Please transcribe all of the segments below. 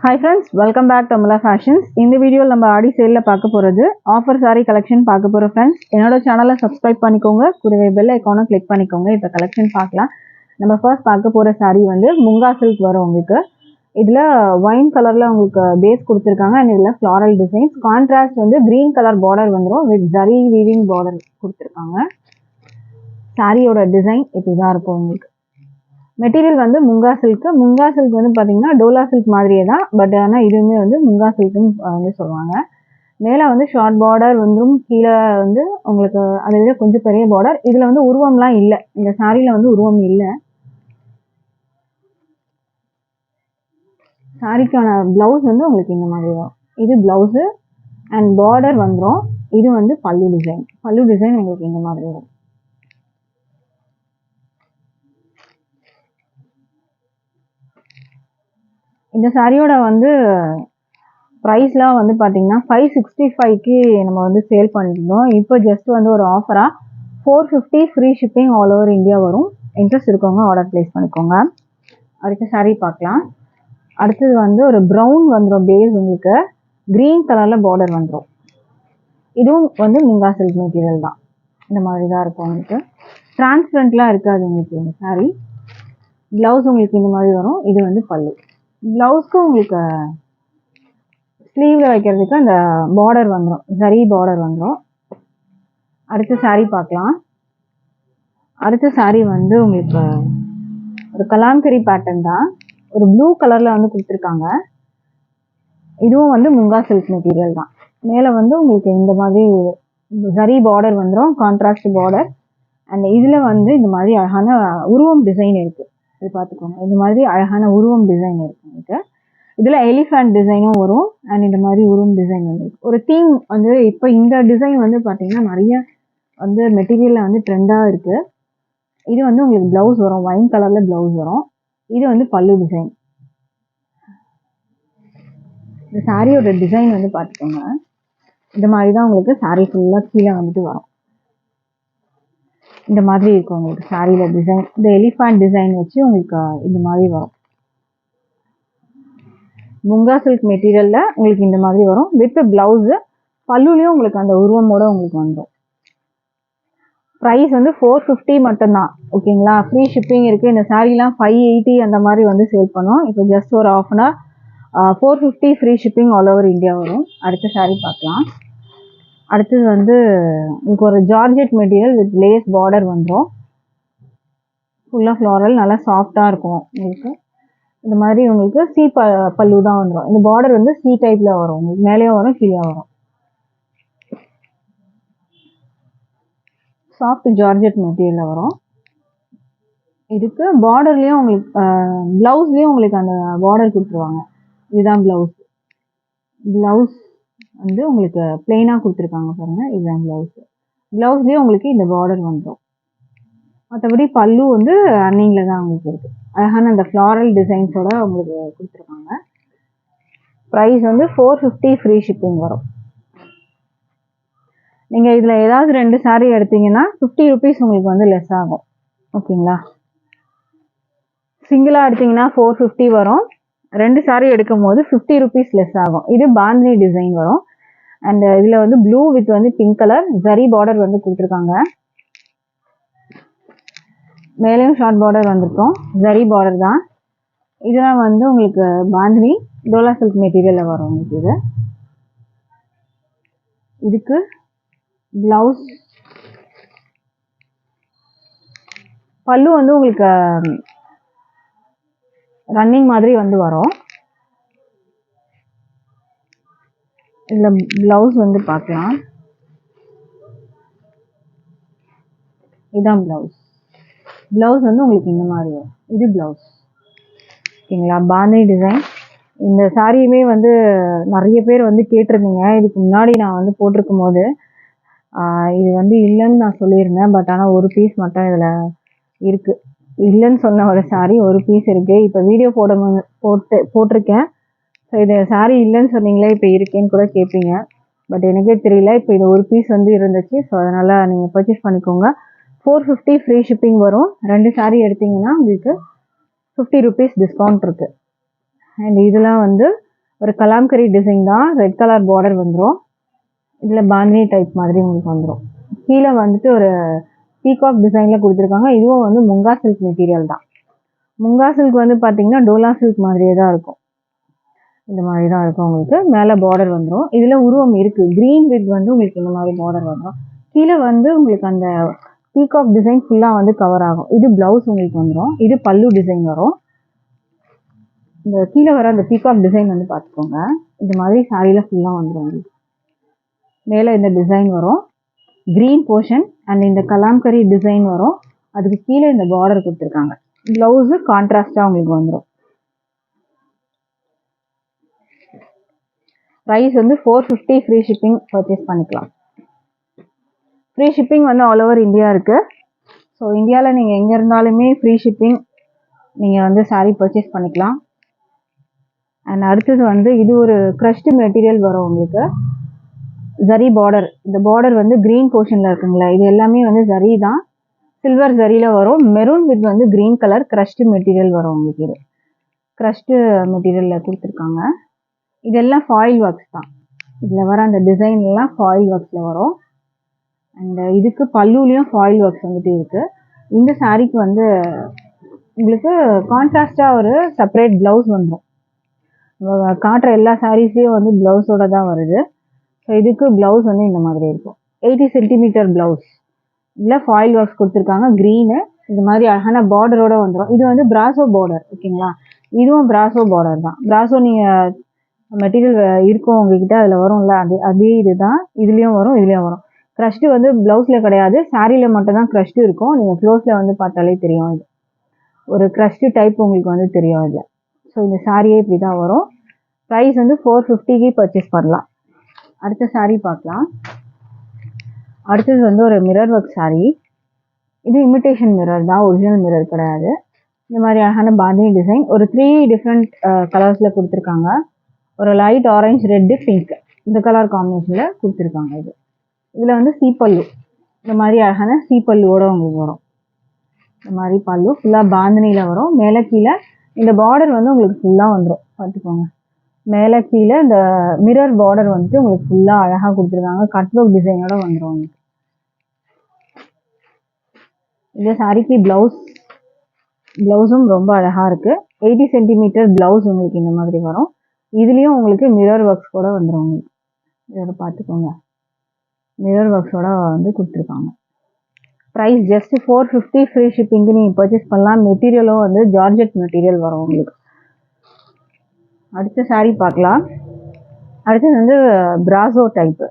Hi friends, welcome back to Amala Fashions. இந்த வீடியோல நம்ம ஆடி சேல்ல பார்க்க போறது ஆஃபர் saree கலெக்ஷன் பார்க்க போறோம் फ्रेंड्स. என்னோட சேனலை சப்ஸ்கிரைப் பண்ணிக்கோங்க, கூடவே பெல் ஐகானை கிளிக் பண்ணிக்கோங்க. இப்போ கலெக்ஷன் பார்க்கலாம். நம்ம ஃபர்ஸ்ட் பார்க்க போற saree வந்து முங்கா சில்க் வரும் உங்களுக்கு. இதுல ஒயின் கலர்ல உங்களுக்கு பேஸ் கொடுத்திருக்காங்க and இதுல floral designs. கான்ட்ராஸ்ட் வந்து green கலர் border வந்துரும் with zari weaving border கொடுத்திருக்காங்க. சாரியோட டிசைன் இப்படிதான் இருக்கும் உங்களுக்கு. மெட்டீரியல் வந்து முங்கா சில்க் வந்து பார்த்தீங்கன்னா டோலா சில்க் மாதிரியே தான், பட் ஆனால் இதுவுமே வந்து முங்கா சில்க்னு வந்து சொல்லுவாங்க. மேலே வந்து ஷார்ட் பார்டர் வந்துடும், கீழே வந்து உங்களுக்கு அதை விட கொஞ்சம் பெரிய பார்டர். இதில் வந்து உருவம்லாம் இல்லை, இந்த சாரியில் வந்து உருவம் இல்லை. சாரிக்கான பிளவுஸ் வந்து உங்களுக்கு இந்த மாதிரி வரும். இது பிளவுஸு அண்ட் பார்டர் வந்துடும். இது வந்து பல்லு டிசைன் உங்களுக்கு இந்த மாதிரி வரும். இந்த சாரியோட வந்து ப்ரைஸ்லாம் வந்து பார்த்தீங்கன்னா 565க்கு நம்ம வந்து சேல் பண்ணியிருந்தோம். இப்போ ஜஸ்ட் வந்து ஒரு ஆஃபராக 450 free shipping all over India வரும். இன்ட்ரெஸ்ட் இருக்கவங்க ஆர்டர் ப்ளேஸ் பண்ணிக்கோங்க. அடுத்த சாரீ பார்க்கலாம். அடுத்தது வந்து ஒரு ப்ரௌன் வந்துடும் பேஸ், உங்களுக்கு க்ரீன் கலரில் பார்டர் வந்துடும். இதுவும் வந்து முங்கா சில்க் மெட்டீரியல் தான். இந்த மாதிரி தான் இருக்கும் உங்களுக்கு. டிரான்ஸ்பரண்ட்லாம் இருக்காது உங்களுக்கு இந்த சாரீ. ப்ளவுஸ் உங்களுக்கு இந்த மாதிரி வரும். இது வந்து பல்லு. ப்ளவுஸ்க்கு உங்களுக்கு ஸ்லீவில் வைக்கிறதுக்கு அந்த பார்டர் வந்துடும், சரி பார்டர் வந்துடும். அடுத்த சாரீ பார்க்கலாம். அடுத்த சாரீ வந்து உங்களுக்கு ஒரு கலாம்கரி பேட்டர்ன் தான், ஒரு ப்ளூ கலரில் வந்து கொடுத்துருக்காங்க. இதுவும் வந்து முங்கா சில்க் மெட்டீரியல் தான். மேலே வந்து உங்களுக்கு இந்த மாதிரி சரி பார்டர் வந்துடும், கான்ட்ராஸ்ட் பார்டர். அண்ட் இதில் வந்து இந்த மாதிரி அழகான உருவம் டிசைன் இருக்குது. இது பார்த்துக்கோங்க, இந்த மாதிரி அழகான உருவம் டிசைன் இருக்குது உங்களுக்கு. இதில் எலிஃபண்ட் டிசைனும் வரும் அண்ட் இந்த மாதிரி உருவம் டிசைன் வந்து ஒரு தீம் வந்து இப்போ இந்த டிசைன் வந்து பார்த்தீங்கன்னா நிறைய வந்து மெட்டீரியலில் வந்து ட்ரெண்டாக இருக்குது. இது வந்து உங்களுக்கு ப்ளவுஸ் வரும், ஒயின் கலரில் ப்ளவுஸ் வரும். இது வந்து பல்லு டிசைன். இந்த சாரியோட டிசைன் வந்து பார்த்துக்கோங்க, இந்த மாதிரி தான் உங்களுக்கு சாரீ ஃபுல்லாக கீழே வந்துட்டு வரும். இந்த மாதிரி இருக்கும் உங்களுக்கு சாரியில் டிசைன். இந்த எலிஃபண்ட் டிசைன் வச்சு உங்களுக்கு இந்த மாதிரி வரும். முங்கா சில்க் மெட்டீரியலில் உங்களுக்கு இந்த மாதிரி வரும் வித் ப்ளவுஸு. பல்லுலேயும் உங்களுக்கு அந்த உருவமோட உங்களுக்கு வந்துடும். ப்ரைஸ் வந்து 450 மட்டும்தான், ஓகேங்களா. ஃப்ரீ ஷிப்பிங் இருக்குது. இந்த சாரீலாம் 580 அந்த மாதிரி வந்து சேல் பண்ணோம். இப்போ ஜஸ்ட் ஒரு ஆஃப்னா 450 free shipping all over India வரும். அடுத்த சாரீ பார்க்கலாம். அடுத்தது வந்து உங்களுக்கு ஒரு georgette material with lace border வந்துடும். ஃபுல்லாக ஃப்ளாரல், நல்லா சாஃப்டாக இருக்கும் உங்களுக்கு. இந்த மாதிரி உங்களுக்கு சி பல்லு தான் வந்துடும். இந்த பார்டர் வந்து சி டைப்ல வரும், உங்களுக்கு மேலேயும் வரும் கீழே வரும். சாஃப்ட் ஜார்ஜெட் மெட்டீரியல்ல வரும். இதுக்கு பார்டர்லயும் உங்களுக்கு பிளவுஸ்லயும் உங்களுக்கு அந்த பார்டர் கொடுத்துருவாங்க. இதுதான் பிளவுஸ். பிளவுஸ் வந்து உங்களுக்கு பிளெயினா கொடுத்துருக்காங்க பாருங்க, இதுதான் பிளவுஸ். பிளவுஸ்லயும் உங்களுக்கு இந்த பார்டர் வந்துடும். மற்றபடி பல்லு வந்து ரன்னிங்ல தான் உங்களுக்கு இருக்கு. அழகான அந்த ஃப்ளாரல் டிசைன்ஸோட உங்களுக்கு கொடுத்துருக்காங்க. ப்ரைஸ் வந்து 450 ஃப்ரீ ஷிப்பிங் வரும். நீங்கள் இதில் ஏதாவது 2 சாரீ எடுத்தீங்கன்னா 50 ருபீஸ் உங்களுக்கு வந்து லெஸ் ஆகும், ஓகேங்களா. சிங்கிளாக எடுத்தீங்கன்னா 450 வரும். 2 சாரீ எடுக்கும் போது 50 ருபீஸ் லெஸ் ஆகும். இது பாந்தினி டிசைன் வரும். அண்ட் இதில் வந்து ப்ளூ வித் வந்து பிங்க் கலர் ஜரி பார்டர் வந்து கொடுத்துருக்காங்க. மேலேயும் ஷார்ட் பார்டர் வந்திருக்கும், ஜரி பார்டர் தான். இதெல்லாம் வந்து உங்களுக்கு பாந்தினி டோலா சில்க் மெட்டீரியலில் வரும் உங்களுக்கு. இது இதுக்கு பிளவுஸ், பல்லு வந்து உங்களுக்கு ரன்னிங் மாதிரி வந்து வரும். இதில் பிளவுஸ் வந்து பார்க்கலாம். இதுதான் பிளவுஸ். பிளவுஸ் வந்து உங்களுக்கு இந்த மாதிரி வரும். இது பிளவுஸ், ஓகேங்களா. பாந்தினி டிசைன். இந்த சாரியுமே வந்து நிறைய பேர் வந்து கேட்டிருந்தீங்க. இதுக்கு முன்னாடி நான் வந்து போட்டிருக்கும் போது இது வந்து இல்லைன்னு நான் சொல்லியிருந்தேன். பட் ஆனால் ஒரு பீஸ் மட்டும் இதில் இருக்குது. இல்லைன்னு சொன்ன ஒரு சாரி ஒரு பீஸ் இருக்குது. இப்போ வீடியோ போட்டிருக்கேன். ஸோ இது சாரி இல்லைன்னு சொன்னீங்களே, இப்போ இருக்கேன்னு கூட கேட்பீங்க. பட் எனக்கே தெரியல, இப்போ இது ஒரு பீஸ் வந்து இருந்துச்சு. ஸோ அதனால் நீங்கள் பர்ச்சேஸ் பண்ணிக்கோங்க. 450 ஃப்ரீ ஷிப்பிங் வரும். 2 சாரீ எடுத்தீங்கன்னா உங்களுக்கு 50 ருபீஸ் டிஸ்கவுண்ட் இருக்குது. அண்ட் இதெல்லாம் வந்து ஒரு கலாம்கரி டிசைன் தான், ரெட் கலர் பார்டர் வந்துடும். இதில் பாந்தினி டைப் மாதிரி உங்களுக்கு வந்துடும். கீழே வந்துட்டு ஒரு பீகாக் டிசைனில் கொடுத்துருக்காங்க. இதுவும் வந்து முங்கா சில்க் மெட்டீரியல் தான். முங்கா சில்க் வந்து பார்த்தீங்கன்னா டோலா சில்க் மாதிரியே தான் இருக்கும். இந்த மாதிரி தான் இருக்கும் உங்களுக்கு. மேலே பார்டர் வந்துடும். இதில் உருவம் இருக்குது. க்ரீன் வித் வந்து உங்களுக்கு இந்த மாதிரி பார்டர் வந்துடும். கீழே வந்து உங்களுக்கு அந்த பீகாக் டிசைன் ஃபுல்லாக வந்து கவர் ஆகும். இது ப்ளவுஸ் உங்களுக்கு வந்துடும். இது பல்லு டிசைன் வரும். இந்த கீழே வர அந்த பீகாக் டிசைன் வந்து பார்த்துக்கோங்க. இந்த மாதிரி சாரியில் ஃபுல்லாக வந்துடும் உங்களுக்கு. மேலே இந்த டிசைன் வரும், க்ரீன் போர்ஷன் அண்ட் இந்த கலாம்கரி டிசைன் வரும். அதுக்கு கீழே இந்த பார்டர் கொடுத்துருக்காங்க. ப்ளவுஸு கான்ட்ராஸ்டாக உங்களுக்கு வந்துடும். ப்ரைஸ் வந்து 450. ஃப்ரீ ஷிப்பிங் பர்ச்சேஸ் பண்ணிக்கலாம். ஃப்ரீ ஷிப்பிங் வந்து ஆல் ஓவர் இந்தியா இருக்குது. ஸோ இந்தியாவில் நீங்கள் எங்கே இருந்தாலுமே ஃப்ரீ ஷிப்பிங் நீங்கள் வந்து சாரீ பர்ச்சேஸ் பண்ணிக்கலாம். அண்ட் அடுத்தது வந்து இது ஒரு க்ரஷ்டு மெட்டீரியல் வரும் உங்களுக்கு. ஜரி பார்டர். இந்த பார்டர் வந்து க்ரீன் போர்ஷனில் இருக்குங்களா, இது எல்லாமே வந்து ஜரி தான். சில்வர் ஜரியில் வரும். மெரூன் வித் வந்து க்ரீன் கலர் க்ரஷ்டு மெட்டீரியல் வரும் உங்களுக்கு. இது க்ரஷ்டு மெட்டீரியலில் கொடுத்துருக்காங்க. இதெல்லாம் ஃபாயில் ஒர்க்ஸ் தான். இதில் வர அந்த டிசைன்லாம் ஃபாயில் ஒர்க்ஸில் வரும். அண்ட் இதுக்கு பல்லுலேயும் ஃபாயில் ஒர்க்ஸ் வந்துட்டு இருக்குது. இந்த சாரீக்கு வந்து உங்களுக்கு கான்ட்ராஸ்டாக ஒரு செப்பரேட் ப்ளவுஸ் வந்துடும். காட்டுற எல்லா சாரீஸ்லேயும் வந்து ப்ளவுஸோட தான் வருது. ஸோ இதுக்கு ப்ளவுஸ் வந்து இந்த மாதிரி இருக்கும். 80 சென்டிமீட்டர் ப்ளவுஸ். இதில் ஃபாயில் ஒர்க்ஸ் கொடுத்துருக்காங்க. க்ரீனு இந்த மாதிரி அழகான பார்டரோட வந்துடும். இது வந்து பிராசோ பார்டர். ஓகேங்களா, இதுவும் பிராசோ பார்டர் தான். பிராசோ நீங்கள் மெட்டீரியல் இருக்கும் உங்ககிட்ட, அதில் வரும்ல, அதே இது தான். இதுலேயும் வரும், இதுலேயும் வரும். க்ரஷ்டு வந்து ப்ளவுஸில் கிடையாது, சாரியில் மட்டும் தான் க்ரஷ்டு இருக்கும். நீங்கள் க்ளோஸில் வந்து பார்த்தாலே தெரியும். இது ஒரு க்ரஷ்டு டைப் உங்களுக்கு வந்து தெரியும் இதில். ஸோ இந்த சாரியே இப்படி தான் வரும். ப்ரைஸ் வந்து 450க்கு பர்ச்சேஸ் பண்ணலாம். அடுத்த சாரீ பார்க்கலாம். அடுத்தது வந்து ஒரு மிரர் ஒர்க் சாரீ. இது இமிட்டேஷன் மிரர் தான், ஒரிஜினல் மிரர் கிடையாது. இந்த மாதிரி அழகான பாந்தினி டிசைன் ஒரு 3 டிஃப்ரெண்ட் கலர்ஸில் கொடுத்துருக்காங்க. ஒரு லைட் ஆரஞ்சு, ரெட்டு, பிங்க் இந்த கலர் காம்பினேஷனில் கொடுத்துருக்காங்க. இதில் வந்து சீப்பல்லு, இந்த மாதிரி அழகான சீப்பல்லுவோட உங்களுக்கு வரும். இந்த மாதிரி பல்லு ஃபுல்லாக பாந்தினியில் வரும். மேலே கீழே இந்த பார்டர் வந்து உங்களுக்கு ஃபுல்லாக வந்துடும். பார்த்துக்கோங்க, மேலே கீழே இந்த மிரர் பார்டர் வந்துட்டு உங்களுக்கு ஃபுல்லாக அழகாக கொடுத்துருக்காங்க. கட் ஒர்க் டிசைனோட வந்துடும் உங்களுக்கு. இந்த சாரிக்கு ப்ளவுஸும் ரொம்ப அழகாக இருக்குது. 80 சென்டிமீட்டர் ப்ளவுஸ் உங்களுக்கு இந்த மாதிரி வரும். இதுலேயும் உங்களுக்கு மிரர் ஒர்க்ஸ் கூட வந்துடும் உங்களுக்கு. இதோட பார்த்துக்கோங்க, மிரர் ஒர்க்ஸோட வந்து கொடுத்துருக்காங்க. Price just 450. ஃப்ரீ ஷிப்பிங்க்கு நீங்கள் பர்ச்சேஸ் பண்ணலாம். மெட்டீரியலும் வந்து ஜார்ஜெட் மெட்டீரியல் வரும் உங்களுக்கு. அடுத்த சாரீ பார்க்கலாம். அடுத்தது வந்து பிராசோ டைப்பு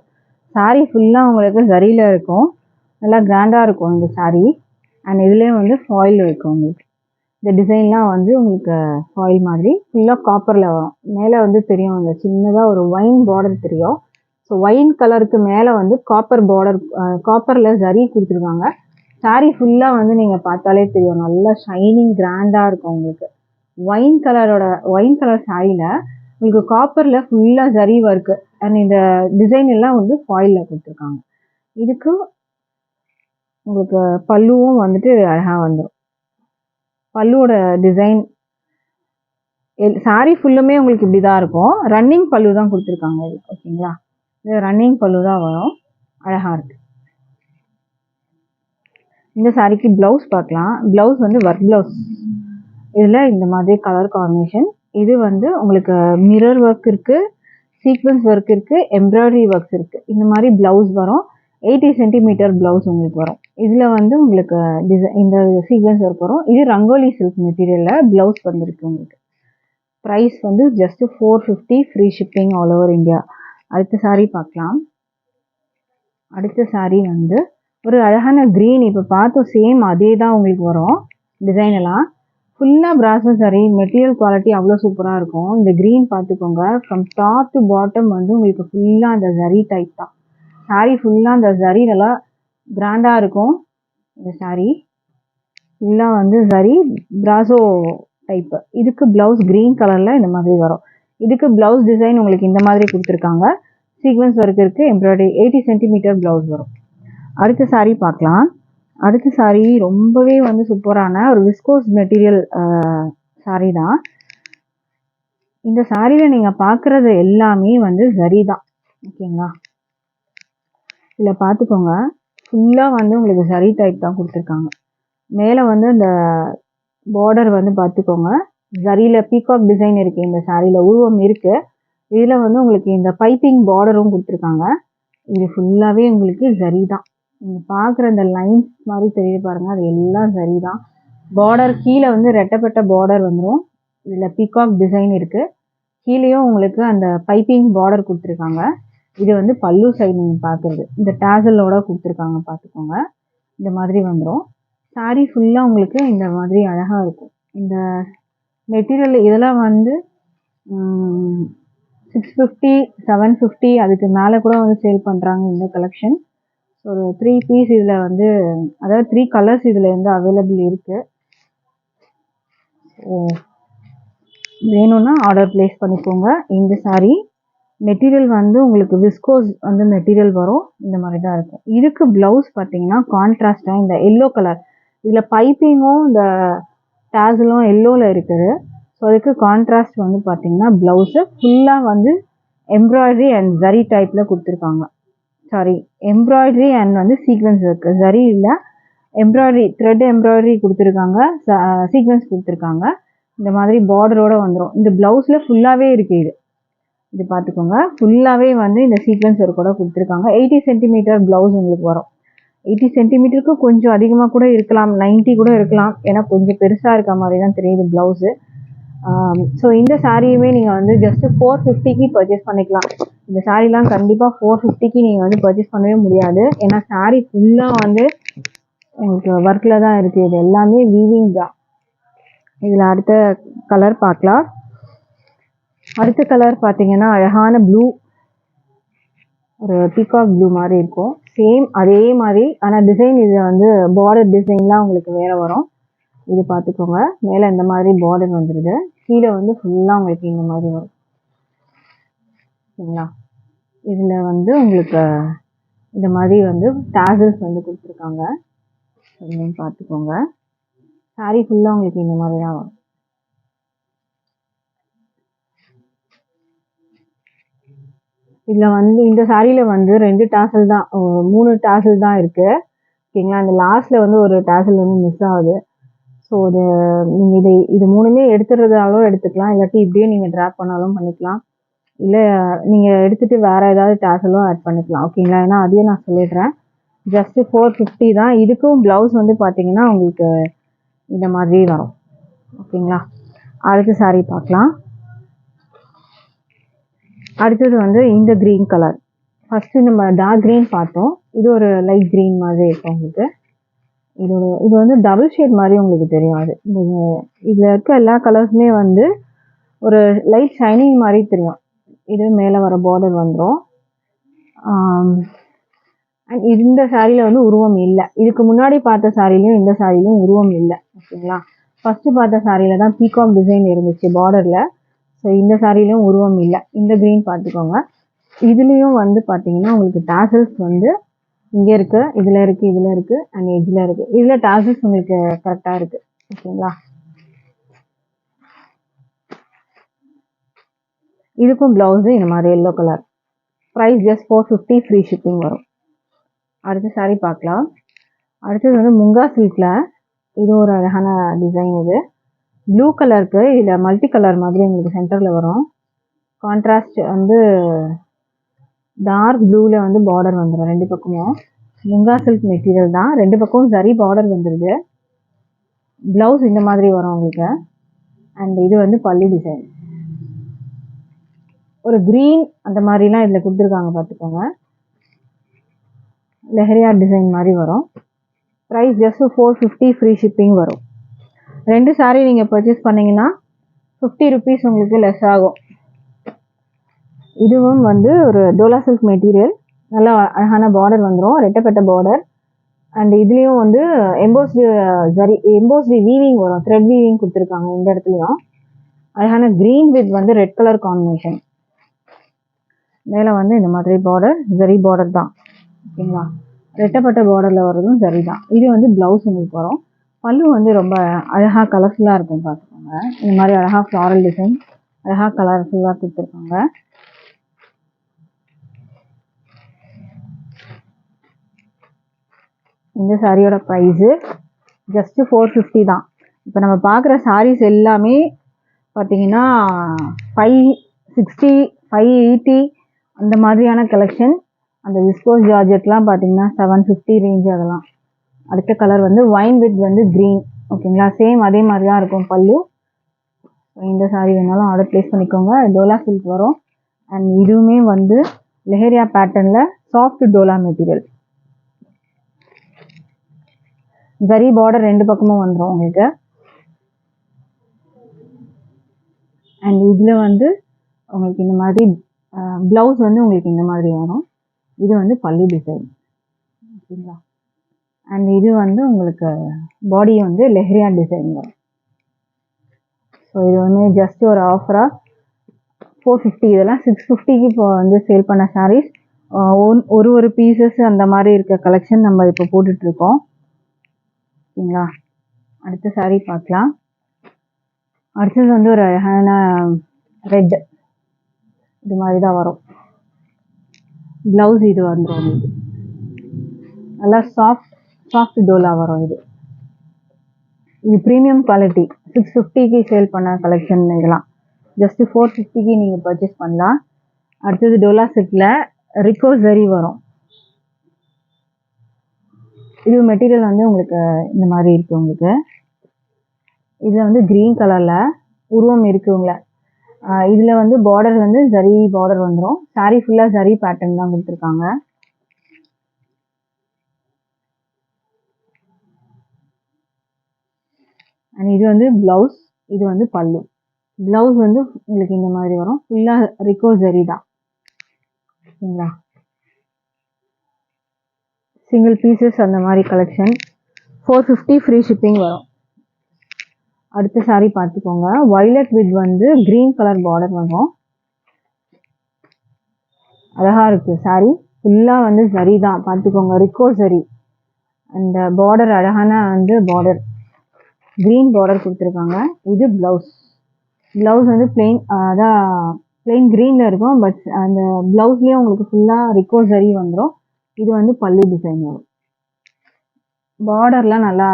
சாரீ. ஃபுல்லாக உங்களுக்கு ஜரியில் இருக்கும், நல்லா கிராண்டாக இருக்கும் இந்த சாரீ. அண்ட் இதுலேயும் வந்து ஃபாயில் இருக்கும் உங்களுக்கு. இந்த டிசைன்லாம் வந்து உங்களுக்கு ஃபாயில் மாதிரி ஃபுல்லாக காப்பரில் வரும். மேலே வந்து தெரியும், இந்த சின்னதாக ஒரு ஒயின் பார்டர் தெரியும். ஸோ ஒயின் கலருக்கு மேலே வந்து காப்பர் பார்டர், காப்பரில் ஜரி கொடுத்துருக்காங்க. சாரீ ஃபுல்லாக வந்து நீங்கள் பார்த்தாலே தெரியும், நல்லா ஷைனிங் கிராண்டாக இருக்கும் உங்களுக்கு. ஒயின் கலர் சாரியில் உங்களுக்கு காப்பரில் ஃபுல்லாக ஜரி ஒர்க்கு அண்ட் இந்த டிசைன் எல்லாம் வந்து ஃபாயிலில் கொடுத்துருக்காங்க. இதுக்கு உங்களுக்கு பல்லுவும் வந்துட்டு அழகாக வந்துடும். பல்லுவோட டிசைன் சாரீ ஃபுல்லுமே உங்களுக்கு இப்படி தான் இருக்கும். ரன்னிங் பல்லு தான் கொடுத்துருக்காங்க இது. ஓகேங்களா, இது ரன்னிங் பல்லு தான் வரும். அழகாக இருக்குது. இந்த சாரிக்கு ப்ளவுஸ் பார்க்கலாம். ப்ளவுஸ் வந்து ஒர்க் ப்ளவுஸ். இதில் இந்த மாதிரி கலர் காம்பினேஷன். இது வந்து உங்களுக்கு மிரர் ஒர்க் இருக்குது, சீக்வன்ஸ் ஒர்க் இருக்குது, எம்ப்ராய்டரி ஒர்க்ஸ் இருக்குது. இந்த மாதிரி ப்ளவுஸ் வரும். 80 சென்டிமீட்டர் ப்ளவுஸ் உங்களுக்கு வரும். இதில் வந்து உங்களுக்கு இந்த சீக்வன்ஸ் ஒர்க் வரும். இது ரங்கோலி சில்க் மெட்டீரியலில் ப்ளவுஸ் வந்துருக்கு உங்களுக்கு. ப்ரைஸ் வந்து just 450. Free shipping all over India. அடுத்த சாரீ பார்க்கலாம். அடுத்த சாரீ வந்து ஒரு அழகான க்ரீன். இப்போ பார்த்தோம் சேம் அதே தான் உங்களுக்கு வரும். டிசைன் எல்லாம் ஃபுல்லாக பிராசோ சாரீ. மெட்டீரியல் குவாலிட்டி அவ்வளோ சூப்பராக இருக்கும். இந்த க்ரீன் பார்த்துக்கோங்க, ஃப்ரம் டாப் டு பாட்டம் வந்து உங்களுக்கு ஃபுல்லாக அந்த ஜரி டைப் தான். சாரீ ஃபுல்லாக அந்த ஜரி நல்லா கிராண்டாக இருக்கும். இந்த சாரீ ஃபுல்லாக வந்து ஜரி பிராசோ டைப்பு. இதுக்கு ப்ளவுஸ் க்ரீன் கலரில் இந்த மாதிரி வரும். இதுக்கு ப்ளவுஸ் டிசைன் உங்களுக்கு இந்த மாதிரி கொடுத்துருக்காங்க. சீக்வன்ஸ் ஒர்க் இருக்குது, எம்ப்ராய்டரி. 80 சென்டிமீட்டர் ப்ளவுஸ் வரும். அடுத்த சாரீ பார்க்கலாம். அடுத்த சாரீ ரொம்பவே வந்து சூப்பரான ஒரு விஸ்கோஸ் மெட்டீரியல் சாரீ தான். இந்த சாரியில் நீங்கள் பார்க்குறது எல்லாமே வந்து ஜரி தான். ஓகேங்களா, இதில் பார்த்துக்கோங்க, ஃபுல்லாக வந்து உங்களுக்கு ஜரி டைப் தான் கொடுத்துருக்காங்க. மேலே வந்து இந்த பார்டர் வந்து பார்த்துக்கோங்க, ஜரியில் பீகாக் டிசைன் இருக்குது. இந்த சாரியில் உருவம் இருக்குது. இதில் வந்து உங்களுக்கு இந்த பைப்பிங் பார்டரும் கொடுத்துருக்காங்க. இது ஃபுல்லாகவே உங்களுக்கு ஜரி தான். நீங்கள் பார்க்குற இந்த லைன்ஸ் மாதிரி தெரியுது பாருங்கள், அது எல்லாம் ஜரி தான். பார்டர் கீழே வந்து ரெட்டப்பட்ட பார்டர் வந்துடும். இதில் பீகாக் டிசைன் இருக்குது. கீழேயும் உங்களுக்கு அந்த பைப்பிங் பார்டர் கொடுத்துருக்காங்க. இது வந்து பல்லு சைடு நீங்கள் பார்க்குறது. இந்த டேசலோட கொடுத்துருக்காங்க, பார்த்துக்கோங்க. இந்த மாதிரி வந்துடும். சாரீ ஃபுல்லாக உங்களுக்கு இந்த மாதிரி அழகாக இருக்கும். இந்த மெட்டீரியல் இதெல்லாம் வந்து 650, 750 அதுக்கு மேலே கூட வந்து சேல் பண்ணுறாங்க இந்த கலெக்ஷன். ஒரு 3 பீஸ் இதில் வந்து, அதாவது 3 கலர்ஸ் இதில் வந்து அவைலபிள் இருக்குது. வேணும்னா ஆர்டர் ப்ளேஸ் பண்ணிக்கோங்க. இந்த சாரீ மெட்டீரியல் வந்து உங்களுக்கு விஸ்கோஸ் வந்து மெட்டீரியல் வரும். இந்த மாதிரி தான் இருக்கும். இதுக்கு ப்ளவுஸ் பார்த்தீங்கன்னா கான்ட்ராஸ்டாக இந்த எல்லோ கலர், இதில் பைப்பிங்கும் இந்த டேசலும் எல்லோவில் இருக்குது. ஸோ அதுக்கு கான்ட்ராஸ்ட் வந்து பார்த்தீங்கன்னா ப்ளவுஸு ஃபுல்லாக வந்து எம்ப்ராய்டரி அண்ட் ஜரி டைப்பில் கொடுத்துருக்காங்க. சாரி, எம்ப்ராய்டரி அண்ட் வந்து சீக்வன்ஸ் இருக்குது. ஜரி இல்லை, எம்ப்ராய்டரி, த்ரெட் எம்ப்ராய்டரி கொடுத்துருக்காங்க, சீக்வன்ஸ் கொடுத்துருக்காங்க. இந்த மாதிரி பார்டரோடு வந்துடும். இந்த ப்ளவுஸில் ஃபுல்லாகவே இருக்குது. இது பார்த்துக்கோங்க, ஃபுல்லாகவே வந்து இந்த சீக்வன்ஸ் ஒரு கூட கொடுத்துருக்காங்க. 80 சென்டிமீட்டர் ப்ளவுஸ் உங்களுக்கு வரும். 80 சென்டிமீட்டருக்கு கொஞ்சம் அதிகமாக கூட இருக்கலாம், 90 கூட இருக்கலாம். ஏன்னா கொஞ்சம் பெருசாக இருக்க மாதிரி தான் தெரியுது ப்ளவுஸு. ஸோ இந்த சாரியுமே நீங்கள் வந்து ஜஸ்ட்டு 450க்கு பர்ச்சேஸ் பண்ணிக்கலாம். இந்த சாரீலாம் கண்டிப்பாக 450க்கு நீங்கள் வந்து பர்ச்சேஸ் பண்ணவே முடியாது. ஏன்னா சாரீ ஃபுல்லாக வந்து உங்களுக்கு ஒர்க்கில் தான் இருக்குது. இது எல்லாமே வீவிங் தான். இதில் அடுத்த கலர் பார்க்கலாம். அடுத்த கலர் பார்த்தீங்கன்னா அழகான ப்ளூ, ஒரு பீகாக் ப்ளூ மாதிரி இருக்கும். சேம் அதே மாதிரி, ஆனால் டிசைன் இதில் வந்து பார்டர் டிசைன்லாம் உங்களுக்கு வேறு வரும். இது பார்த்துக்கோங்க, மேலே இந்த மாதிரி பார்டர் வந்துடுது, கீழே வந்து ஃபுல்லாக உங்களுக்கு இந்த மாதிரி வரும். சரிங்களா, இதில் வந்து உங்களுக்கு இந்த மாதிரி வந்து டேசல்ஸ் வந்து கொடுத்துருக்காங்க. அப்படின்னு பார்த்துக்கோங்க. சாரீ ஃபுல்லாக உங்களுக்கு இந்த மாதிரி தான் வரும். இதில் வந்து இந்த சாரியில் வந்து 2 டாசல் தான், 3 டாசல் தான் இருக்குது. ஓகேங்களா, இந்த லாஸ்ட்டில் வந்து ஒரு டாசல் வந்து மிஸ் ஆகுது. ஸோ அது நீங்கள் இது 3மே எடுத்துறதாலும் எடுத்துக்கலாம், இல்லாட்டி இப்படியே நீங்கள் ட்ராப் பண்ணாலும் பண்ணிக்கலாம். இல்லை நீங்கள் எடுத்துகிட்டு வேறு ஏதாவது டாசலும் ஆட் பண்ணிக்கலாம். ஓகேங்களா, ஏன்னா அதையும் நான் சொல்லிடுறேன். ஜஸ்ட்டு 450 தான். இதுக்கும் ப்ளவுஸ் வந்து பார்த்தீங்கன்னா உங்களுக்கு இந்த மாதிரி வரும். ஓகேங்களா, அடுத்த சாரீ பார்க்கலாம். அடுத்தது வந்து இந்த க்ரீன் கலர். ஃபஸ்ட்டு நம்ம டார்க் க்ரீன் பார்த்தோம். இது ஒரு லைட் க்ரீன் மாதிரி இருக்கும் உங்களுக்கு. இது வந்து டபுள் ஷேட் மாதிரி உங்களுக்கு தெரியும். அது இதில் இருக்க எல்லா கலர்ஸுமே வந்து ஒரு லைட் ஷைனிங் மாதிரி தெரியும். இது மேலே வர பார்டர் வந்துடும். அண்ட் இந்த சாரியில் வந்து உருவம் இல்லை. இதுக்கு முன்னாடி பார்த்த சாரிலையும் இந்த சாரிலையும் உருவம் இல்லை. ஓகேங்களா, ஃபஸ்ட்டு பார்த்த சாரியில் தான் பீகாக் டிசைன் இருந்துச்சு பார்டரில். ஸோ இந்த சாரிலையும் உருவம் இல்லை. இந்த க்ரீன் பார்த்துக்கோங்க. இதுலேயும் வந்து பார்த்தீங்கன்னா உங்களுக்கு டாசல்ஸ் வந்து இங்கே இருக்குது, இதில் இருக்குது, இதில் இருக்குது, அண்ட் இதில் இருக்குது. இதில் டாசல்ஸ் உங்களுக்கு கரெக்டாக இருக்குது. ஓகேங்களா, இதுக்கும் ப்ளவுஸு இந்த மாதிரி yellow colour. Price just 450, free shipping வரும். அடுத்த சாரீ பார்க்கலாம். அடுத்தது வந்து முங்கா சில்கில் இது ஒரு அழகான டிசைன். இது ப்ளூ கலருக்கு இதில் மல்டி கலர் மாதிரி உங்களுக்கு சென்டரில் வரும். கான்ட்ராஸ்ட் வந்து டார்க் ப்ளூவில் வந்து பார்டர் வந்துடும் 2 பக்கமும். முங்கா சில்க் மெட்டீரியல் தான், 2 பக்கமும் சரி பார்டர் வந்துடுது. ப்ளவுஸ் இந்த மாதிரி வரும் உங்களுக்கு. அண்ட் இது வந்து பல்லு டிசைன், ஒரு க்ரீன் அந்த மாதிரிலாம் இதில் கொடுத்துருக்காங்க, பார்த்துக்கோங்க. லெஹரியா டிசைன் மாதிரி வரும். ப்ரைஸ் ஜஸ்ட் 450, ஃப்ரீ ஷிப்பிங் வரும். 2 சாரீ நீங்கள் பர்ச்சேஸ் பண்ணிங்கன்னா 50 ருபீஸ் உங்களுக்கு லெஸ் ஆகும். இதுவும் வந்து ஒரு டோலா சில்க் மெட்டீரியல், நல்லா அழகான பார்டர் வந்துடும், ரெட்டப்பட்ட பார்டர். அண்ட் இதுலேயும் வந்து எம்போஸ்டு வீவிங் வரும், த்ரெட் வீவிங் கொடுத்துருக்காங்க. இந்த இடத்துலையும் அழகான க்ரீன் வித் வந்து ரெட் கலர் காம்பினேஷன். மேலே வந்து இந்த மாதிரி பார்டர், ஜரி பார்டர் தான். ஓகேங்களா, ரெட்டப்பட்ட பார்டரில் வர்றதும் ஜரி தான். இது வந்து ப்ளவுஸ் உங்களுக்கு வரும். பல்லு வந்து ரொம்ப அழகாக கலர்ஃபுல்லாக இருக்கும், பார்த்துக்கோங்க. இந்த மாதிரி அழகாக ஃப்ளாரல் டிசைன் அழகா கலர்ஃபுல்லாக கொடுத்துருக்காங்க. இந்த சாரியோட ப்ரைஸு ஜஸ்ட் 450 தான். இப்போ நம்ம பார்க்குற சாரீஸ் எல்லாமே பார்த்தீங்கன்னா 560 580 அந்த மாதிரியான கலெக்ஷன். அந்த விஸ்கோஸ் ஜார்ஜெட்லாம் பார்த்தீங்கன்னா 750 ரேஞ்ச் அதெல்லாம். அடுத்த கலர் வந்து ஒயின் வித் வந்து க்ரீன். ஓகேங்களா, சேம் அதே மாதிரி தான் இருக்கும் பல்லு. இந்த சாரீ வேணாலும் ஆர்டர் ப்ளேஸ் பண்ணிக்கோங்க. டோலா சில்க் வரும். அண்ட் இதுவுமே வந்து லெஹரியா பேட்டர்னில் soft Dola material. Zari border 2 பக்கமும் வந்துடும் உங்களுக்கு. அண்ட் இதில் வந்து உங்களுக்கு இந்த மாதிரி ப்ளவுஸ் வந்து உங்களுக்கு இந்த மாதிரி வரும். இது வந்து பல்லு டிசைன். ஓகேங்களா, அண்ட் இது வந்து உங்களுக்கு பாடி வந்து லெஹரியா டிசைன் வரும். ஸோ இது வந்து ஜஸ்ட் ஒரு ஆஃபராக 450. இதெல்லாம் 650க்கு இப்போ வந்து சேல் பண்ண சாரீஸ். ஒரு பீசஸ் அந்த மாதிரி இருக்க கலெக்ஷன் நம்ம இப்போ போட்டுட்ருக்கோம். ஓகேங்களா, அடுத்த சாரீ பார்க்கலாம். அடுத்தது வந்து ஒரு அழகான ரெட், இது மாதிரி தான் வரும். ப்ளவுஸ் இது வந்துடும். இது நல்லா சாஃப்ட் டோலா வரும். இது ப்ரீமியம் குவாலிட்டி. 650க்கு சேல் பண்ண கலெக்ஷன். இதெல்லாம் ஜஸ்ட் 450க்கு நீங்கள் பர்ச்சேஸ் பண்ணலாம். அடுத்தது டோலா செட்டில் ரிக்கோ ஜரி வரும். இது மெட்டீரியல் வந்து உங்களுக்கு இந்த மாதிரி இருக்குது. உங்களுக்கு இதில் வந்து க்ரீன் கலரில் உருவம் இருக்குங்கள. இதில் வந்து பார்டர் வந்து ஜரி பார்டர் வந்துடும். சாரீ ஃபுல்லாக ஜரி பேட்டர்ன் தான் கொடுத்துருக்காங்க. அண்ட் இது வந்து ப்ளவுஸ், இது வந்து பல்லு. ப்ளவுஸ் வந்து உங்களுக்கு இந்த மாதிரி வரும். ஃபுல்லாக ரிக்கோ ஜரி தான். ஓகேங்களா, சிங்கிள் பீசஸ் அந்த மாதிரி கலெக்ஷன். 450 ஃப்ரீ ஷிப்பிங் வரும். அடுத்த சாரீ பார்த்துக்கோங்க. வயலட் வித் வந்து க்ரீன் கலர் பார்டர் வரும். அழகாக இருக்குது சாரீ. ஃபுல்லாக வந்து ஜரி தான் பார்த்துக்கோங்க, ரிக்கோ ஜரி. அந்த பார்டர் அழகான வந்து பார்டர் க்ரீன் பார்டர் கொடுத்துருக்காங்க. இது ப்ளவுஸ். ப்ளவுஸ் வந்து பிளெயின், அதான் பிளெயின் க்ரீனில் இருக்கும். பட் அந்த ப்ளவுஸ்லேயும் உங்களுக்கு ஃபுல்லாக ரிக்கோ ஜரி வந்துடும். இது வந்து பல்லு டிசைன் வரும். பார்டர்லாம் நல்லா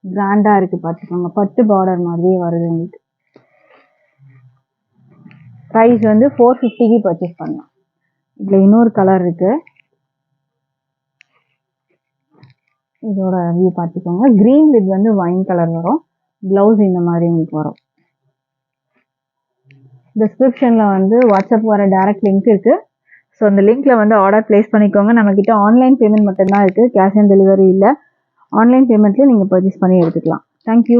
கிராண்டாக இருக்குது பார்த்துக்கோங்க. பட்டு பார்டர் மாதிரியே வருது உங்களுக்கு. ப்ரைஸ் வந்து 450க்கு பர்ச்சேஸ் பண்ணலாம். இதில் இன்னொரு கலர் இருக்குது. இதோட வியூ பார்த்துக்கோங்க. க்ரீன் வித் வந்து ஒயின் கலர் வரும். ப்ளவுஸ் இந்த மாதிரி உங்களுக்கு வரும். டிஸ்கிரிப்ஷனில் வந்து வாட்ஸ்அப் வர டைரக்ட் லிங்க் இருக்குது. ஸோ அந்த லிங்க்கில் வந்து ஆர்டர் ப்ளேஸ் பண்ணிக்கோங்க. நம்மக்கிட்ட ஆன்லைன் பேமெண்ட் மட்டும்தான் இருக்குது. கேஷ் ஆன் டெலிவரி இல்லை. ஆன்லைன் பேமெண்ட்லேயே நீங்கள் பர்ச்சேஸ் பண்ணி எடுத்துக்கலாம். தேங்க்யூ.